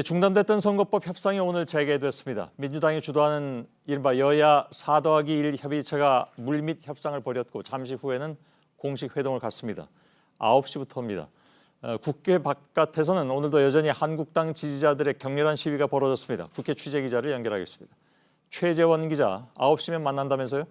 중단됐던 선거법 협상이 오늘 재개됐습니다. 민주당이 주도하는 이른바 여야 4+1 협의체가 물밑 협상을 벌였고 잠시 후에는 공식 회동을 갖습니다. 9시부터입니다. 국회 바깥에서는 오늘도 여전히 한국당 지지자들의 격렬한 시위가 벌어졌습니다. 국회 취재기자를 연결하겠습니다. 최재원 기자, 9시면 만난다면서요?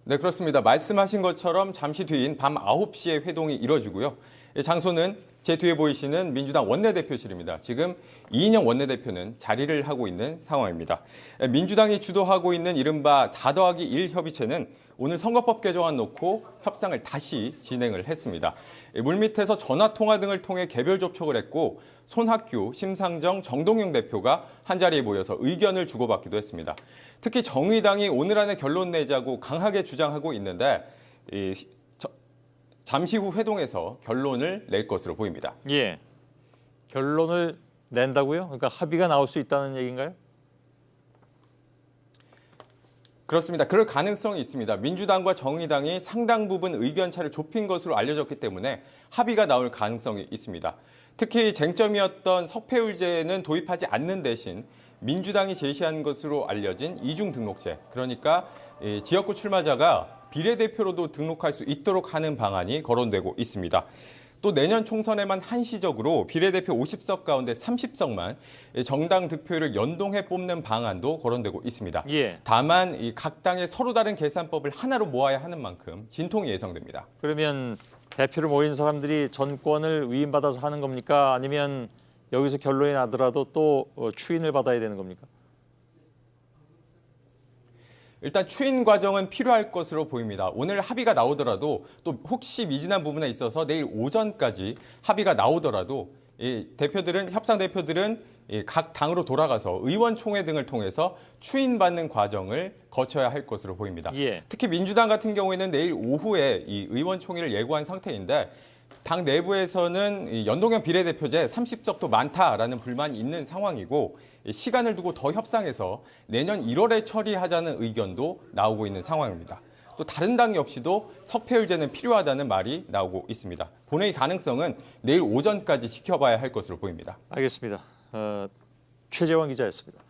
네, 그렇습니다. 말씀하신 것처럼 잠시 뒤인 밤 9시에 회동이 이뤄지고요. 장소는 제 뒤에 보이시는 민주당 원내대표실입니다. 지금 이인영 원내대표는 자리를 하고 있는 상황입니다. 민주당이 주도하고 있는 이른바 4+1 협의체는 오늘 선거법 개정안 놓고 협상을 다시 진행을 했습니다. 물밑에서 전화통화 등을 통해 개별 접촉을 했고 손학규, 심상정, 정동영 대표가 한자리에 모여서 의견을 주고받기도 했습니다. 특히 정의당이 오늘 안에 결론 내자고 강하게 주장하고 있는데 잠시 후 회동에서 결론을 낼 것으로 보입니다. 예, 결론을 낸다고요? 그러니까 합의가 나올 수 있다는 얘기인가요? 그렇습니다. 그럴 가능성이 있습니다. 민주당과 정의당이 상당 부분 의견차를 좁힌 것으로 알려졌기 때문에 합의가 나올 가능성이 있습니다. 특히 쟁점이었던 석패율제는 도입하지 않는 대신 민주당이 제시한 것으로 알려진 이중 등록제, 그러니까 지역구 출마자가 비례대표로도 등록할 수 있도록 하는 방안이 거론되고 있습니다. 또 내년 총선에만 한시적으로 비례대표 50석 가운데 30석만 정당 득표율을 연동해 뽑는 방안도 거론되고 있습니다. 예. 다만 각 당의 서로 다른 계산법을 하나로 모아야 하는 만큼 진통이 예상됩니다. 그러면 대표로 모인 사람들이 전권을 위임받아서 하는 겁니까? 아니면 여기서 결론이 나더라도 또 추인을 받아야 되는 겁니까? 일단 추인 과정은 필요할 것으로 보입니다. 오늘 합의가 나오더라도 또 혹시 미진한 부분에 있어서 내일 오전까지 합의가 나오더라도 협상 대표들은 각 당으로 돌아가서 의원총회 등을 통해서 추인받는 과정을 거쳐야 할 것으로 보입니다. 예. 특히 민주당 같은 경우에는 내일 오후에 이 의원총회를 예고한 상태인데 당 내부에서는 연동형 비례대표제 30석도 많다라는 불만이 있는 상황이고 시간을 두고 더 협상해서 내년 1월에 처리하자는 의견도 나오고 있는 상황입니다. 또 다른 당 역시도 석패율제는 필요하다는 말이 나오고 있습니다. 본회의 가능성은 내일 오전까지 지켜봐야 할 것으로 보입니다. 알겠습니다. 최재원 기자였습니다.